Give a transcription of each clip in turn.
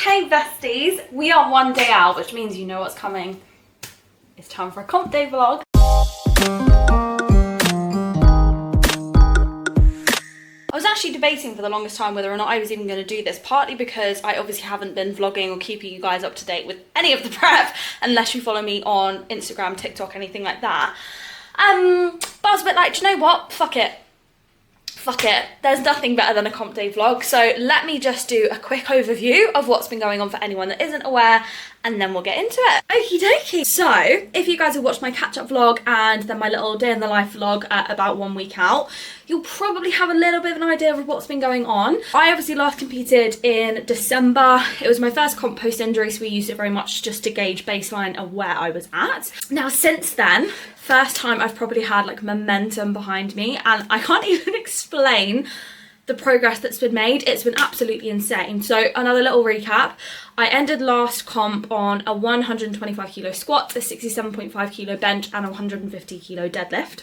Hey besties, we are one day out, which means you know what's coming. It's time for a comp day vlog. I was actually debating for the longest time whether or not I was even going to do this, partly because I obviously haven't been vlogging or keeping you guys up to date with any of the prep, unless you follow me on Instagram, TikTok, anything like that. But I was a bit like, do you know what? Fuck it. There's nothing better than a comp day vlog, so let me just do a quick overview of what's been going on for anyone that isn't aware, and then we'll get into it. Okie dokie. So if you guys have watched my catch-up vlog and then my little day in the life vlog about 1 week out, you'll probably have a little bit of an idea of what's been going on. I obviously last competed in December. It was my first comp post-injury, so we used it very much just to gauge baseline of where I was at. Now since then, first time I've probably had like momentum behind me, and I can't even explain the progress that's been made. It's been absolutely insane. So another little recap. I ended last comp on a 125 kilo squat, a 67.5 kilo bench, and a 150 kilo deadlift.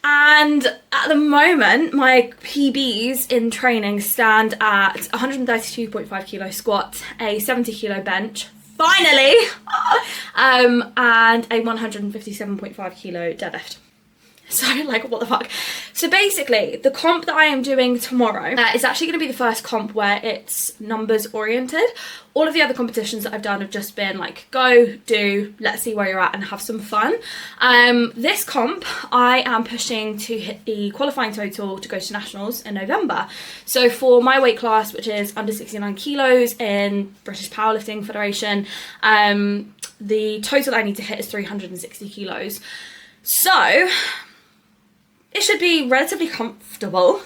And at the moment, my PBs in training stand at 132.5 kilo squat, a 70 kilo bench, finally, and a 157.5 kilo deadlift. So like, what the fuck? So basically, the comp that I am doing tomorrow is actually going to be the first comp where it's numbers oriented. All of the other competitions that I've done have just been like, go, do, let's see where you're at and have some fun. This comp, I am pushing to hit the qualifying total to go to nationals in November. So for my weight class, which is under 69 kilos in British Powerlifting Federation, the total I need to hit is 360 kilos. So it should be relatively comfortable,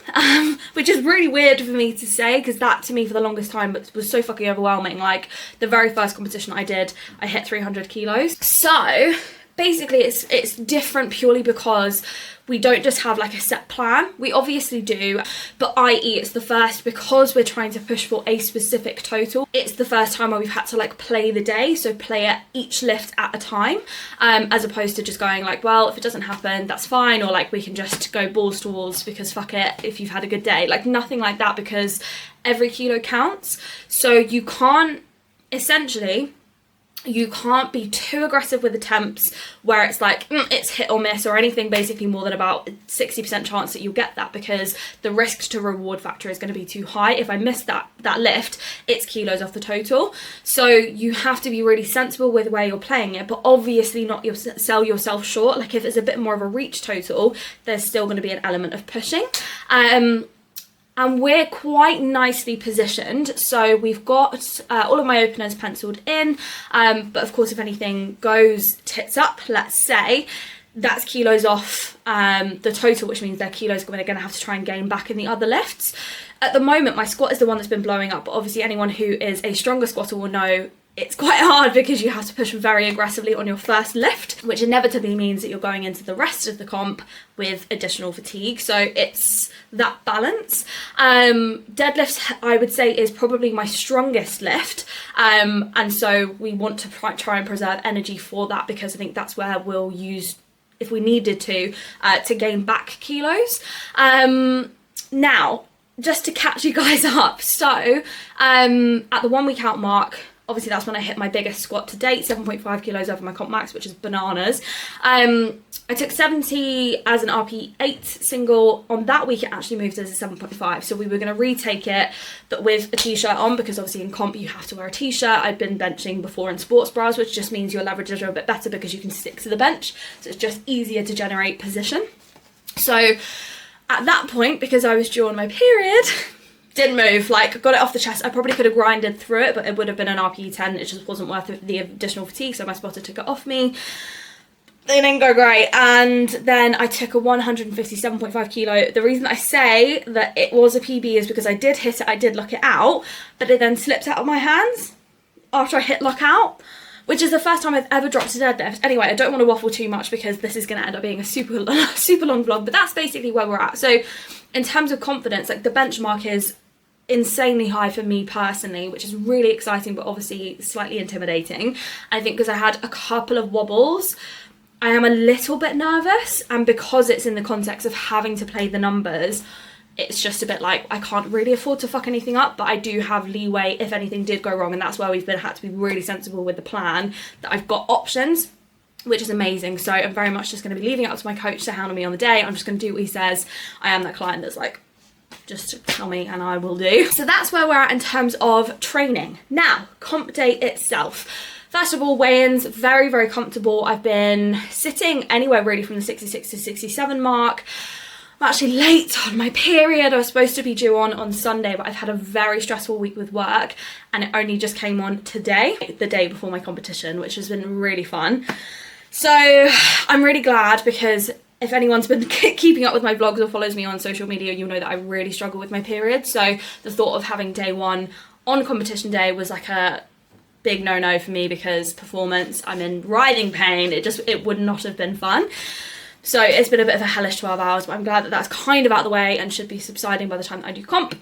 which is really weird for me to say, because that to me for the longest time was so fucking overwhelming. Like the very first competition I did, I hit 300 kilos. So basically it's different purely because we don't just have like a set plan. We obviously do, but i.e. it's the first, because we're trying to push for a specific total, it's the first time where we've had to like play the day, so play it each lift at a time, as opposed to just going like, well, if it doesn't happen, that's fine, or like we can just go balls to walls because fuck it, if you've had a good day. Like nothing like that, because every kilo counts. So you can't, essentially, you can't be too aggressive with attempts where it's like it's hit or miss or anything, basically more than about 60% chance that you'll get that, because the risk to reward factor is going to be too high. If I miss that lift, it's kilos off the total. So you have to be really sensible with where you're playing it, but obviously not sell yourself short. Like if it's a bit more of a reach total, there's still going to be an element of pushing. And we're quite nicely positioned. So we've got all of my openers penciled in. But of course, if anything goes tits up, let's say, that's kilos off the total, which means they're kilos we're going to have to try and gain back in the other lifts. At the moment, my squat is the one that's been blowing up. But obviously, anyone who is a stronger squatter will know it's quite hard because you have to push very aggressively on your first lift, which inevitably means that you're going into the rest of the comp with additional fatigue. So it's that balance. Deadlifts, I would say, is probably my strongest lift. And so we want to try and preserve energy for that, because I think that's where we'll use, if we needed to gain back kilos. Now, just to catch you guys up. So at the 1 week out mark, obviously that's when I hit my biggest squat to date, 7.5 kilos over my comp max, which is bananas. I took 70 as an RP8 single. On that week, it actually moved as a 7.5. So we were going to retake it, but with a t-shirt on, because obviously in comp you have to wear a t-shirt. I'd been benching before in sports bras, which just means your leverages are a bit better because you can stick to the bench. So it's just easier to generate position. So at that point, because I was due on my period, didn't move, like got it off the chest. I probably could have grinded through it, but it would have been an RP10. It just wasn't worth the additional fatigue, so my spotter took it off me. They didn't go great. And then I took a 157.5 kilo. The reason I say that it was a PB is because I did hit it, I did lock it out, but it then slipped out of my hands after I hit lock out, which is the first time I've ever dropped a deadlift. Anyway, I don't want to waffle too much because this is going to end up being a super long vlog, but that's basically where we're at. So in terms of confidence, like the benchmark is insanely high for me personally, which is really exciting, but obviously slightly intimidating. I think because I had a couple of wobbles, I am a little bit nervous, and because it's in the context of having to play the numbers, it's just a bit like, I can't really afford to fuck anything up, but I do have leeway if anything did go wrong, and that's where we've had to be really sensible with the plan, that I've got options, which is amazing. So I'm very much just going to be leaving it up to my coach to handle me on the day. I'm just going to do what he says. I am that client that's like, just tell me and I will do. So that's where we're at in terms of training. Now, comp day itself. First of all, weigh-ins, very, very comfortable. I've been sitting anywhere really from the 66 to 67 mark. I'm actually late on my period. I was supposed to be due on Sunday, but I've had a very stressful week with work, and it only just came on today, the day before my competition, which has been really fun. So I'm really glad, because if anyone's been keeping up with my vlogs or follows me on social media, you'll know that I really struggle with my period. So the thought of having day one on competition day was like a big no-no for me, because performance, I'm in writhing pain. It would not have been fun. So it's been a bit of a hellish 12 hours, but I'm glad that that's kind of out of the way and should be subsiding by the time that I do comp.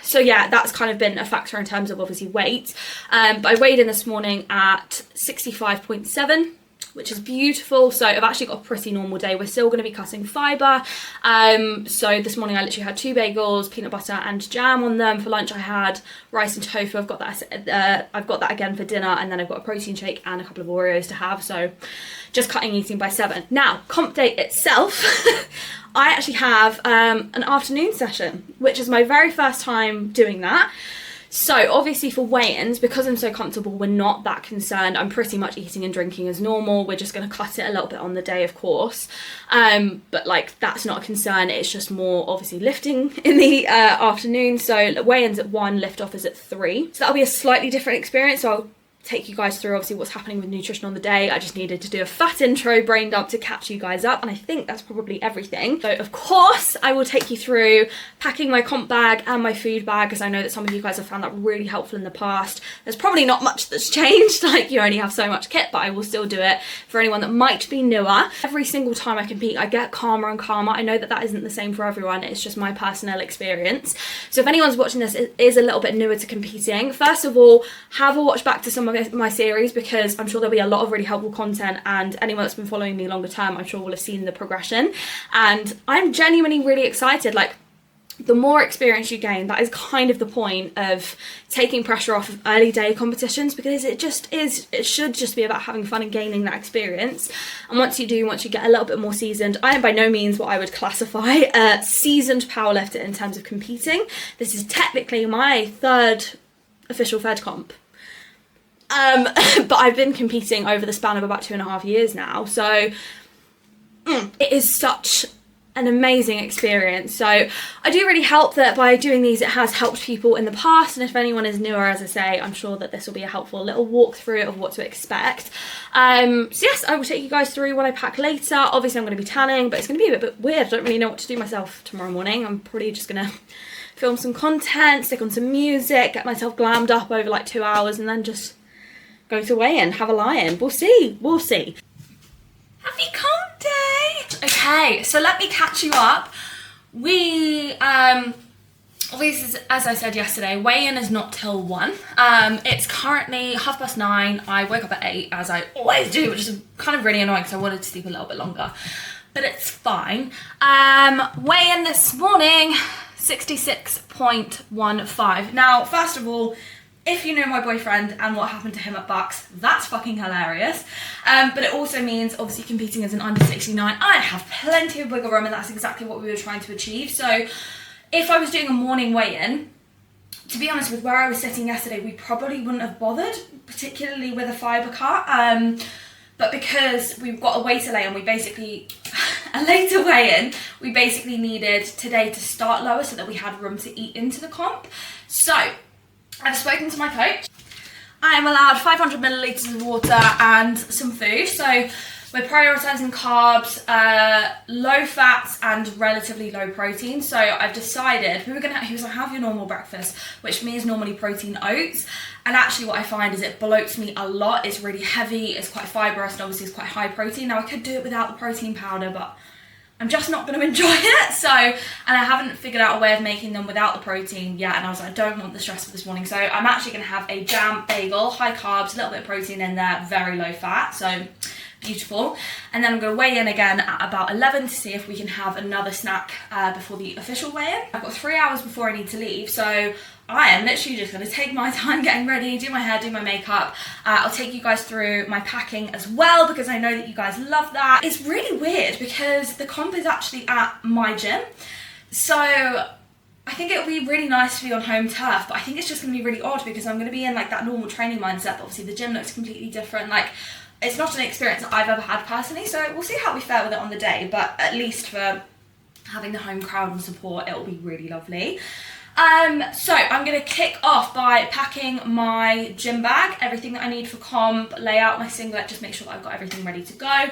So yeah, that's kind of been a factor in terms of obviously weight. But I weighed in this morning at 65.7, which is beautiful. So I've actually got a pretty normal day. We're still going to be cutting fibre. So this morning I literally had 2 bagels, peanut butter and jam on them. For lunch I had rice and tofu. I've got that again for dinner, and then I've got a protein shake and a couple of Oreos to have. So just cutting eating by 7. Now, comp day itself, I actually have an afternoon session, which is my very first time doing that. So obviously for weigh-ins, because I'm so comfortable, we're not that concerned. I'm pretty much eating and drinking as normal. We're just going to cut it a little bit on the day, of course. But like, that's not a concern. It's just more obviously lifting in the afternoon. So weigh-ins at 1, lift off is at 3. So that'll be a slightly different experience. So I'll take you guys through obviously what's happening with nutrition on the day. I just needed to do a fat intro, brain dump to catch you guys up, and I think that's probably everything. So of course I will take you through packing my comp bag and my food bag, because I know that some of you guys have found that really helpful in the past. There's probably not much that's changed, like you only have so much kit, but I will still do it for anyone that might be newer. Every single time I compete I get calmer and calmer. I know that that isn't the same for everyone, it's just my personal experience. So if anyone's watching this is a little bit newer to competing, first of all, have a watch back to some of my series, because I'm sure there'll be a lot of really helpful content, and anyone that's been following me longer term I'm sure will have seen the progression, and I'm genuinely really excited. Like, the more experience you gain, that is kind of the point of taking pressure off of early day competitions, because it should just be about having fun and gaining that experience. And once you get a little bit more seasoned, I am by no means what I would classify a seasoned powerlifter in terms of competing. This is technically my 3rd official Fed comp. But I've been competing over the span of about 2.5 years now, so it is such an amazing experience. So I do really hope that by doing these it has helped people in the past, and if anyone is newer, as I say, I'm sure that this will be a helpful little walkthrough of what to expect. So yes, I will take you guys through what I pack later. Obviously I'm going to be tanning, but it's going to be a bit weird. I don't really know what to do myself tomorrow morning. I'm probably just going to film some content, stick on some music, get myself glammed up over like 2 hours, and then just go to weigh-in, have a lie-in. We'll see. Happy comp day! Okay, so let me catch you up. We, obviously, as I said yesterday, weigh-in is not till 1. It's currently 9:30. I woke up at 8, as I always do, which is kind of really annoying because I wanted to sleep a little bit longer. But it's fine. Weigh-in this morning, 66.15. Now, first of all, if you know my boyfriend and what happened to him at Bucks, that's fucking hilarious. But it also means, obviously, competing as an under 69, I have plenty of wiggle room, and that's exactly what we were trying to achieve. So if I was doing a morning weigh-in, to be honest, with where I was sitting yesterday, we probably wouldn't have bothered, particularly with a fibre cut. But because we've got a waiter lay and we basically, a later weigh-in, we basically needed today to start lower so that we had room to eat into the comp. So I've spoken to my coach. I am allowed 500 millilitres of water and some food. So we're prioritising carbs, low fats and relatively low protein. So I've decided he was like, have your normal breakfast, which means normally protein oats. And actually what I find is it bloats me a lot. It's really heavy, it's quite fibrous, and obviously it's quite high protein. Now I could do it without the protein powder, but I'm just not going to enjoy it. So, and I haven't figured out a way of making them without the protein yet. And I was like, I don't want the stress for this morning. So I'm actually going to have a jam bagel, high carbs, a little bit of protein in there, very low fat. So beautiful. And then I'm going to weigh in again at about 11 to see if we can have another snack before the official weigh-in. I've got 3 hours before I need to leave, so I am literally just going to take my time getting ready, do my hair, do my makeup. I'll take you guys through my packing as well, because I know that you guys love that. It's really weird because the comp is actually at my gym, so I think it would be really nice to be on home turf, but I think it's just going to be really odd because I'm going to be in like that normal training mindset, but obviously the gym looks completely different. Like, it's not an experience that I've ever had personally, so we'll see how we fare with it on the day, but at least for having the home crowd and support, it will be really lovely. So I'm going to kick off by packing my gym bag, everything that I need for comp, lay out my singlet, just make sure that I've got everything ready to go.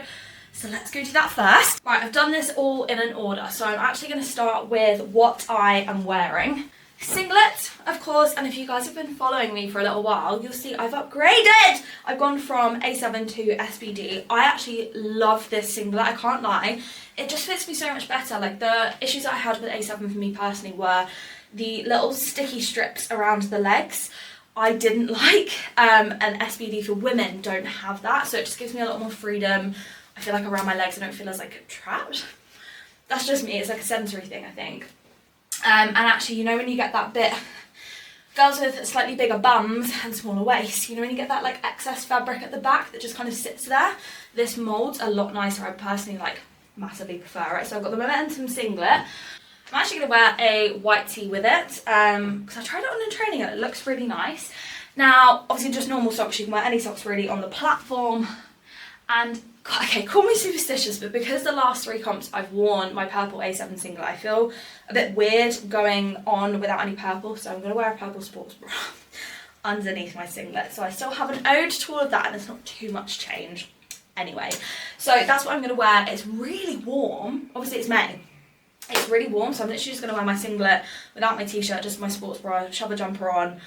So let's go do that first. Right, I've done this all in an order, so I'm actually going to start with what I am wearing. Singlet, of course, and if you guys have been following me for a little while, you'll see I've upgraded. I've gone from A7 to SBD. I actually love this singlet, I can't lie. It just fits me so much better. Like, the issues that I had with A7 for me personally were the little sticky strips around the legs. I didn't like, and SBD for women don't have that, so it just gives me a lot more freedom. I feel like around my legs I don't feel as like trapped. That's just me, it's like a sensory thing, I think. And actually, you know when you get that bit, girls with slightly bigger bums and smaller waists, you know when you get that like excess fabric at the back that just kind of sits there? This mold's a lot nicer. I personally like massively prefer it. So I've got the Momentum singlet. I'm actually going to wear a white tee with it because I tried it on in training and it looks really nice. Now, obviously just normal socks, you can wear any socks really on the platform. And okay, call me superstitious, but because the last 3 comps I've worn my purple A7 singlet, I feel a bit weird going on without any purple, so I'm going to wear a purple sports bra underneath my singlet. So I still have an ode to all of that, and it's not too much change. Anyway, so that's what I'm going to wear. It's really warm. Obviously it's May. It's really warm, so I'm literally just going to wear my singlet without my t-shirt, just my sports bra, shove a jumper on,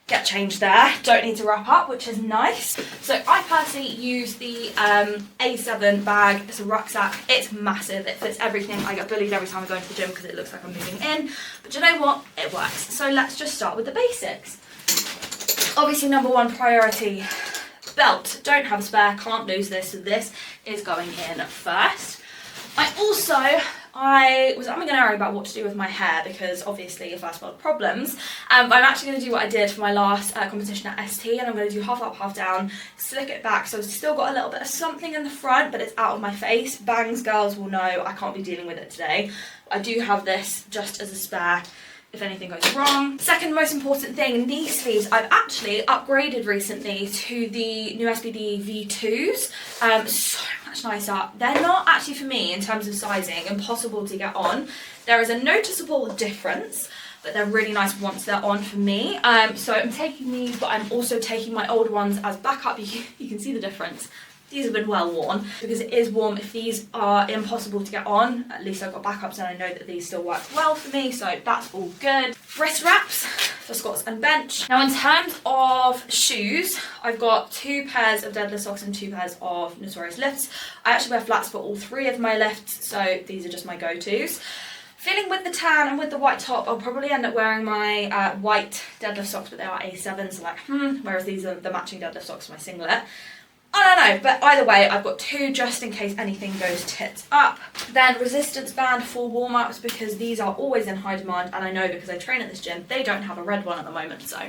get changed there. Don't need to wrap up, which is nice. So I personally use the A7 bag. It's a rucksack. It's massive. It fits everything. I get bullied every time I go into the gym because it looks like I'm moving in. But you know what? It works. So let's just start with the basics. Obviously, number 1 priority, belt. Don't have a spare. Can't lose this. So this is going in first. I was umming and ahhing about what to do with my hair because obviously first world problems. But I'm actually going to do what I did for my last competition at ST, and I'm going to do half up, half down, slick it back so I've still got a little bit of something in the front, but it's out of my face. Bangs girls will know I can't be dealing with it today. I do have this just as a spare if anything goes wrong. Second most important thing, knee sleeves. I've actually upgraded recently to the new SBD V2s. So much nicer. They're not actually for me in terms of sizing, impossible to get on. There is a noticeable difference, but they're really nice once they're on for me. So I'm taking these, but I'm also taking my old ones as backup. You can see the difference. These have been well worn because it is warm. If these are impossible to get on, at least I've got backups and I know that these still work well for me, so that's all good. Wrist wraps for squats and bench. Now in terms of shoes, I've got 2 pairs of deadlift socks and 2 pairs of Notorious lifts. I actually wear flats for all 3 of my lifts, so these are just my go-tos. Feeling with the tan and with the white top, I'll probably end up wearing my white deadlift socks, but they are A7, so like, whereas these are the matching deadlift socks for my singlet. I don't know, but either way, I've got 2 just in case anything goes tits up. Then resistance band for warm-ups because these are always in high demand, and I know because I train at this gym, they don't have a red one at the moment, so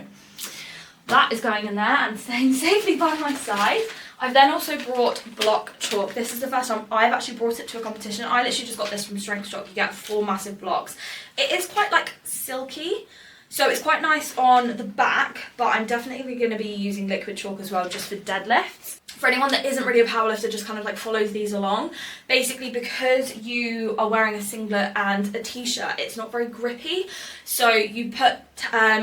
that is going in there and staying safely by my side. I've then also brought block chalk. This is the first time I've actually brought it to a competition. I literally just got this from Strength Stock. You get 4 massive blocks. It is quite like silky, so it's quite nice on the back, but I'm definitely going to be using liquid chalk as well just for deadlifts. For anyone that isn't really a powerlifter, just kind of like follows these along. Basically, because you are wearing a singlet and a t-shirt, it's not very grippy. So you put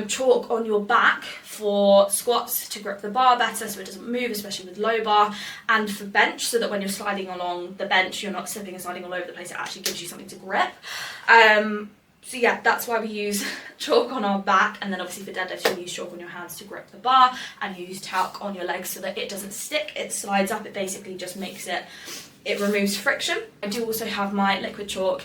chalk on your back for squats to grip the bar better so it doesn't move, especially with low bar, and for bench so that when you're sliding along the bench, you're not slipping and sliding all over the place. It actually gives you something to grip. So yeah, that's why we use chalk on our back, and then obviously for deadlifts you use chalk on your hands to grip the bar, and you use talc on your legs so that it doesn't stick, it slides up, it basically just makes it removes friction. I do also have my liquid chalk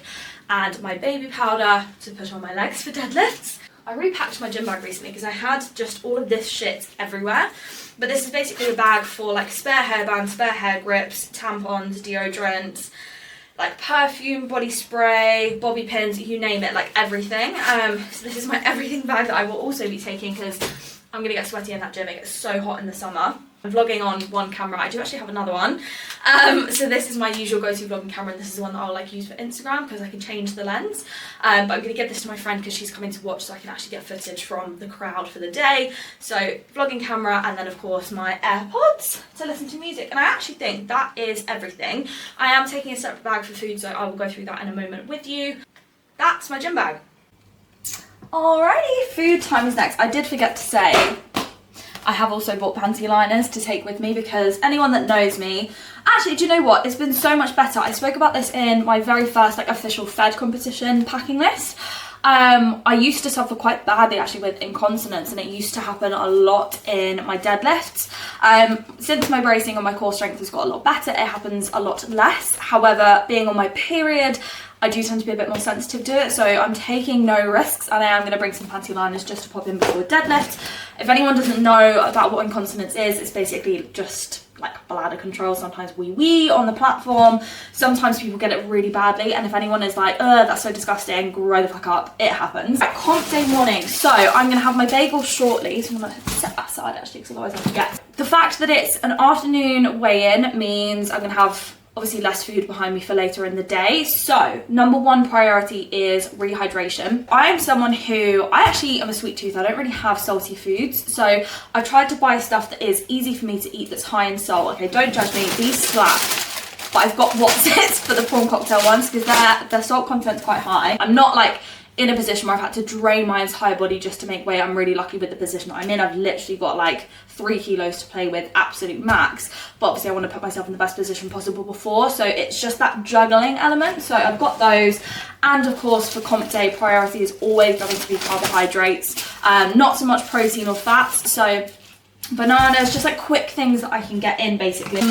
and my baby powder to put on my legs for deadlifts. I repacked my gym bag recently because I had just all of this shit everywhere. But this is basically a bag for like spare hairbands, spare hair grips, tampons, deodorants, like perfume, body spray, bobby pins, you name it, like everything. So this is my everything bag that I will also be taking because I'm gonna get sweaty in that gym. It gets so hot in the summer. I'm vlogging on one camera. I do actually have another one. So this is my usual go-to vlogging camera, and this is the one that I'll like use for Instagram because I can change the lens. But I'm gonna give this to my friend because she's coming to watch, so I can actually get footage from the crowd for the day. So vlogging camera, and then of course my AirPods to listen to music. And I actually think that is everything. I am taking a separate bag for food, so I will go through that in a moment with you. That's my gym bag. Alrighty, food time is next. I did forget to say, I have also bought panty liners to take with me because anyone that knows me, actually, do you know what? It's been so much better. I spoke about this in my very first like official Fed competition packing list. I used to suffer quite badly actually with incontinence, and it used to happen a lot in my deadlifts. Since my bracing and my core strength has got a lot better, it happens a lot less. However, being on my period, I do tend to be a bit more sensitive to it, so I'm taking no risks, and I am going to bring some panty liners just to pop in before deadlift. If anyone doesn't know about what incontinence is, it's basically just like bladder control. Sometimes wee on the platform, sometimes people get it really badly, and if anyone is like, ugh, that's so disgusting, grow the fuck up, it happens. At comp day morning, so I'm going to have my bagel shortly, so I'm going to set that aside actually because otherwise I forget. The fact that it's an afternoon weigh-in means I'm going to have obviously less food behind me for later in the day. So number one priority is rehydration. I am someone who, I actually am a sweet tooth. I don't really have salty foods. So I've tried to buy stuff that is easy for me to eat that's high in salt. Okay, don't judge me, these slap. But I've got what's it for the prawn cocktail ones because their salt content's quite high. I'm not like in a position where I've had to drain my entire body just to make weight. I'm really lucky with the position that I'm in. I've literally got like 3 kilos to play with, absolute max. But obviously I want to put myself in the best position possible before. So it's just that juggling element. So I've got those. And of course for comp day, priority is always going to be carbohydrates. Not so much protein or fats. So bananas, just like quick things that I can get in basically.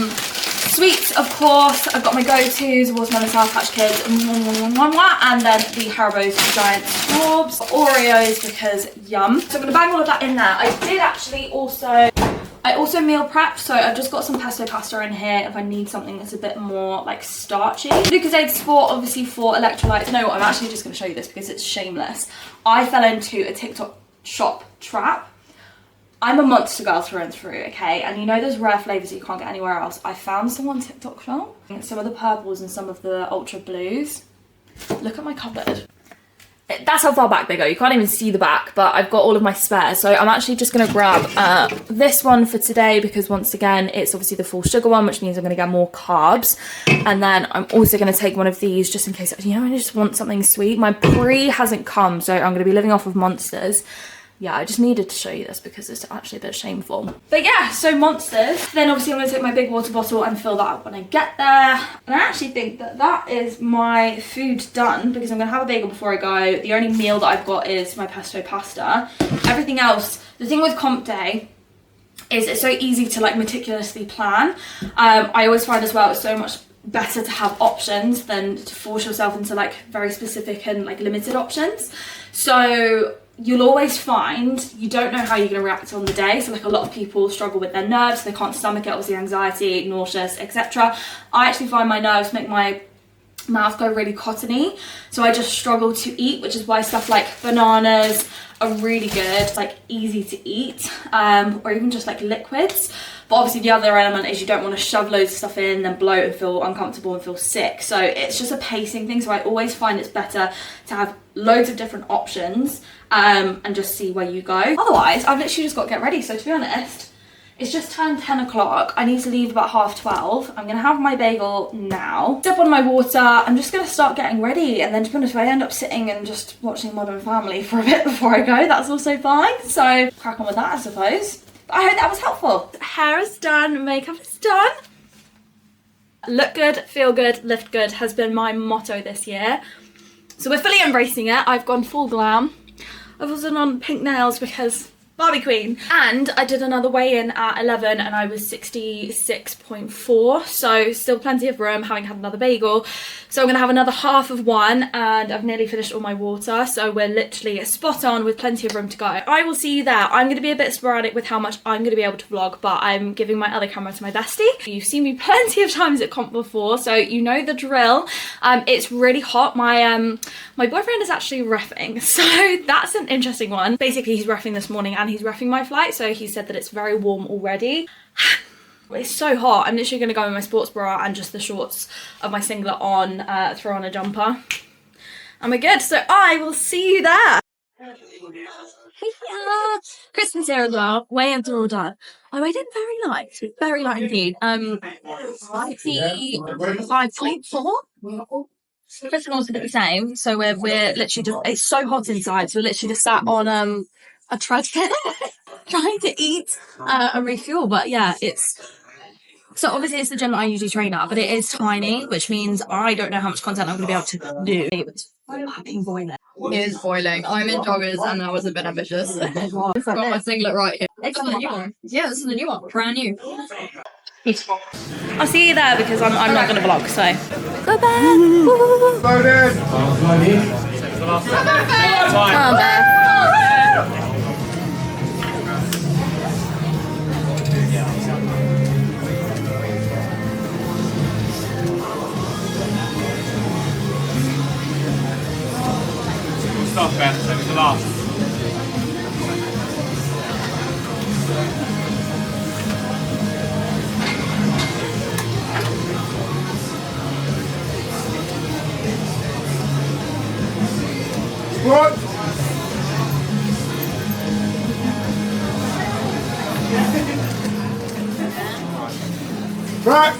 Sweets, of course, I've got my go-tos, watermelon, Sour Patch Kids, and then the Haribo's Giant Straws, Oreos because yum. So I'm gonna bang all of that in there. I also meal prep, so I've just got some pesto pasta in here if I need something that's a bit more like starchy. Lucozade Sport, obviously for electrolytes. You know what, I'm actually just gonna show you this because it's shameless. I fell into a TikTok shop trap. I'm a monster girl through and through, okay? And you know those rare flavours that you can't get anywhere else? I found some on TikTok shop. Some of the purples and some of the ultra blues. Look at my cupboard. That's how far back they go. You can't even see the back, but I've got all of my spares. So I'm actually just going to grab this one for today because once again, it's obviously the full sugar one, which means I'm going to get more carbs. And then I'm also going to take one of these just in case, you know, I just want something sweet. My pre hasn't come, so I'm going to be living off of Monsters. Yeah, I just needed to show you this because it's actually a bit shameful. But yeah, so Monsters. Then obviously I'm going to take my big water bottle and fill that up when I get there. And I actually think that that is my food done because I'm going to have a bagel before I go. The only meal that I've got is my pesto pasta. Everything else, the thing with comp day is it's so easy to like meticulously plan. I always find as well it's so much better to have options than to force yourself into like very specific and like limited options. So you'll always find you don't know how you're going to react on the day. So like a lot of people struggle with their nerves, they can't stomach it, obviously anxiety, nauseous, etc. I actually find my nerves make my mouth go really cottony, so I just struggle to eat, which is why stuff like bananas are really good. It's like easy to eat, or even just like liquids. But obviously the other element is you don't want to shove loads of stuff in, then bloat and feel uncomfortable and feel sick. So it's just a pacing thing. So I always find it's better to have loads of different options and just see where you go. Otherwise, I've literally just got to get ready. So to be honest, it's just turned 10 o'clock. I need to leave about 12:30. I'm going to have my bagel now. Sip on my water. I'm just going to start getting ready. And then to be honest, if I end up sitting and just watching Modern Family for a bit before I go, that's also fine. So crack on with that, I suppose. I hope that was helpful. Hair is done, makeup is done. Look good, feel good, lift good has been my motto this year. So we're fully embracing it. I've gone full glam. I've also done pink nails because Barbie Queen. And I did another weigh-in at 11 and I was 66.4, so still plenty of room, having had another bagel. So I'm gonna have another half of one, and I've nearly finished all my water, so we're literally spot on with plenty of room to go. I will see you there. I'm gonna be a bit sporadic with how much I'm gonna be able to vlog, but I'm giving my other camera to my bestie. You've seen me plenty of times at comp before, so you know the drill. It's really hot. My boyfriend is actually reffing, so that's an interesting one. Basically, he's reffing this morning and he's reffing my flight, so he said that it's very warm already. It's so hot. I'm literally gonna go in my sports bra and just the shorts of my singlet on, throw on a jumper, and we're good. So I will see you there. Kristen's here as well. Weigh-ins are all done. I weighed in very light indeed. 55.4. Kristen also did the same. So we're literally just, it's so hot inside, so we're literally just sat on a treadmill trying to eat and refuel. But yeah, so obviously it's the gym that I usually train at, but it is tiny, which means I don't know how much content I'm going to be able to do. It's fucking boiling. It is boiling. I'm in joggers and that was a bit ambitious. I've got my singlet right here. This is the new one. Yeah, this is the new one. Brand new. I'll see you there because I'm not gonna vlog, so. Go back! Loaded! Come on, Beth. Stop, Beth. That was the last. What? Back!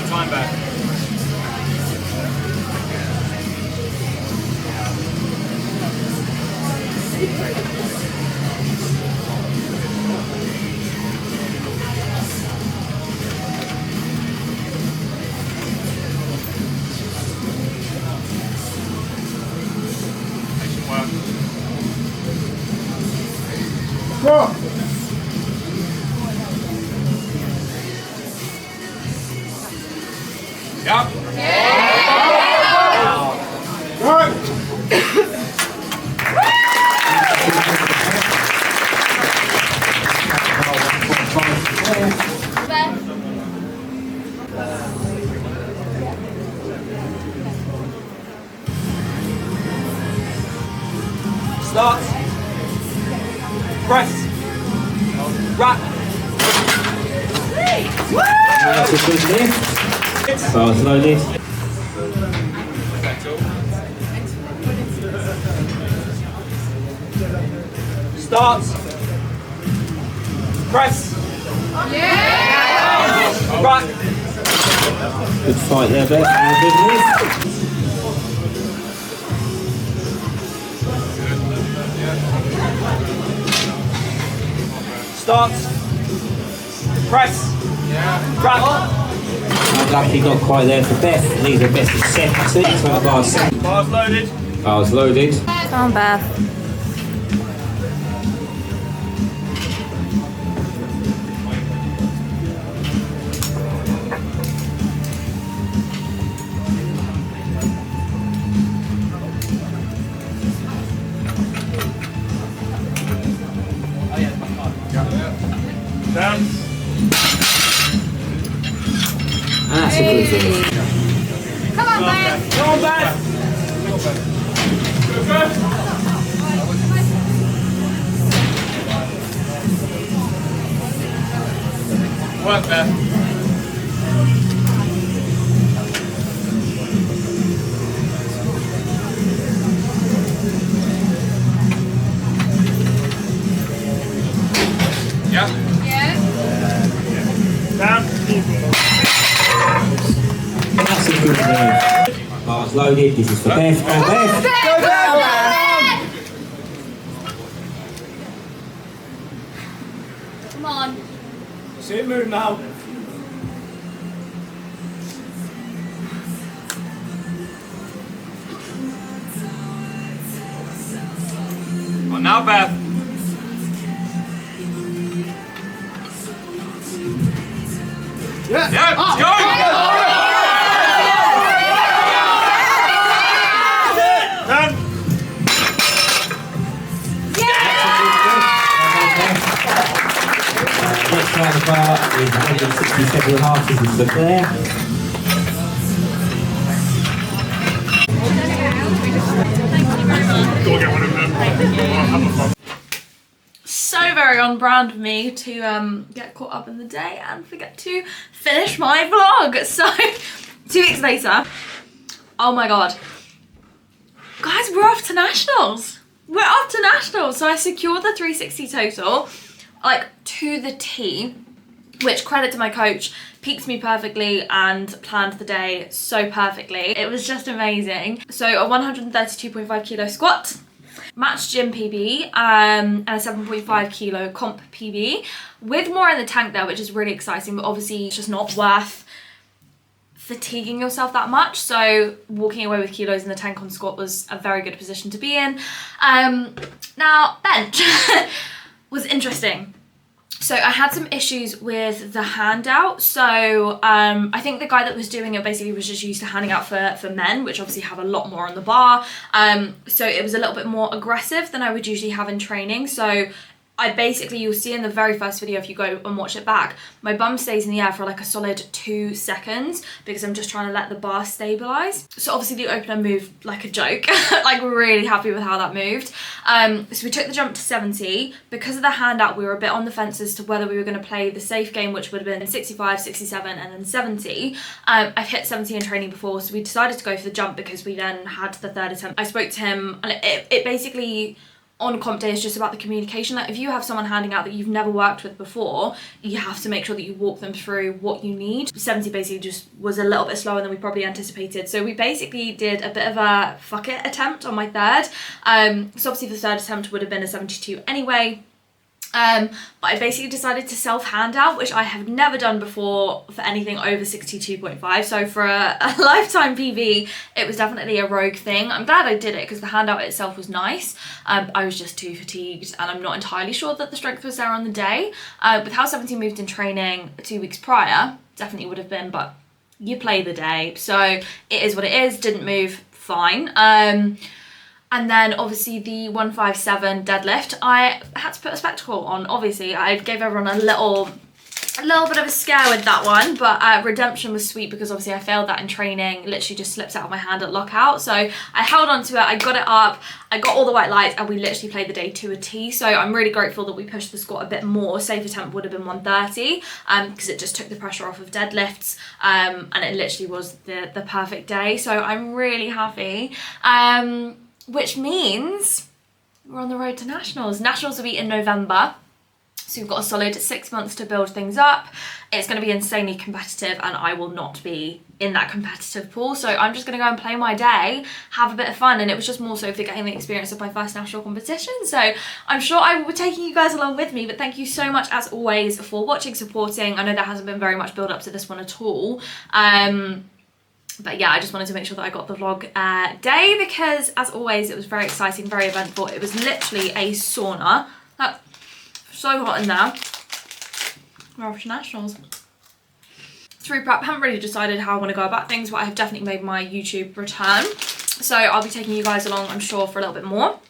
Time back. Stop! Yep. Right. Start. Press. Wrap. That's a good lift. Bars loaded. Start. Press. Yeah. Wrap. Good fight there, Beth. And a good lift. Start. Press. Wrap. Unlucky, not quite there for Beth. These are best at 70. So the bar's set. Bars loaded. Bars loaded. Come on, Beth. Down. And that's a good finish. Come on, Beth. Come on, Beth. Good, good. Work, Beth. Yeah. Down. That's a good move. Bars loaded. This is for Beth. Go, Beth. Come on. See it move now. Oh, now Beth. Yeah, let's go! Done. Next round of bar is 167.5. This is the Claire. Go get one of them. Have a fun. So very on brand of me to get caught up in the day and forget to finish my vlog. So 2 weeks later, oh my god, guys, we're off to nationals. We're off to nationals. So I secured the 360 total, like to the T, which, credit to my coach, peaked me perfectly and planned the day so perfectly. It was just amazing. So a 132.5 kilo squat, matched gym PB, and a 7.5 kilo comp PB, with more in the tank there, which is really exciting, but obviously it's just not worth fatiguing yourself that much. So walking away with kilos in the tank on squat was a very good position to be in. Now bench was interesting. So I had some issues with the handout. So I think the guy that was doing it basically was just used to handing out for men, which obviously have a lot more on the bar. So it was a little bit more aggressive than I would usually have in training. So I basically, you'll see in the very first video if you go and watch it back, my bum stays in the air for like a solid 2 seconds because I'm just trying to let the bar stabilize. So obviously the opener moved like a joke. Like, we're really happy with how that moved. So we took the jump to 70. Because of the handout, we were a bit on the fence as to whether we were going to play the safe game, which would have been 65, 67, and then 70. I've hit 70 in training before, so we decided to go for the jump because we then had the 3rd attempt. I spoke to him, and it basically, on comp day, is just about the communication. Like, if you have someone handing out that you've never worked with before, you have to make sure that you walk them through what you need. 70 basically just was a little bit slower than we probably anticipated. So we basically did a bit of a fuck it attempt on my 3rd. So obviously the 3rd attempt would have been a 72 anyway. But I basically decided to self-hand out, which I have never done before for anything over 62.5. So for a lifetime PB, it was definitely a rogue thing. I'm glad I did it because the handout itself was nice. I was just too fatigued, and I'm not entirely sure that the strength was there on the day. With how 70 moved in training 2 weeks prior, definitely would have been, but you play the day. So it is what it is, didn't move, fine. And then obviously the 157 deadlift, I had to put a spectacle on. Obviously, I gave everyone a little bit of a scare with that one, but redemption was sweet because obviously I failed that in training. It literally just slipped out of my hand at lockout. So I held on to it, I got it up, I got all the white lights, and we literally played the day to a T. So I'm really grateful that we pushed the squat a bit more. Safe attempt would have been 130 because it just took the pressure off of deadlifts, and it literally was the perfect day. So I'm really happy. Which means we're on the road to nationals. Nationals will be in November. So we've got a solid 6 months to build things up. It's going to be insanely competitive, and I will not be in that competitive pool. So I'm just going to go and play my day, have a bit of fun. And it was just more so for getting the experience of my first national competition. So I'm sure I will be taking you guys along with me. But thank you so much, as always, for watching, supporting. I know there hasn't been very much build up to this one at all. But yeah, I just wanted to make sure that I got the vlog day because, as always, it was very exciting, very eventful. It was literally a sauna. That's so hot in there. We're off to nationals. Through prep, I haven't really decided how I want to go about things, but I have definitely made my YouTube return. So I'll be taking you guys along, I'm sure, for a little bit more.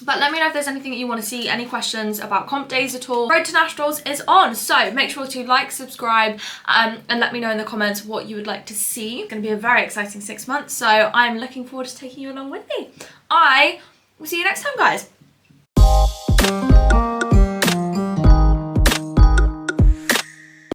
But let me know if there's anything that you want to see, any questions about comp days at all. Road to Nationals is on, so make sure to like, subscribe, and let me know in the comments what you would like to see. It's going to be a very exciting 6 months, so I'm looking forward to taking you along with me. I will see you next time, guys.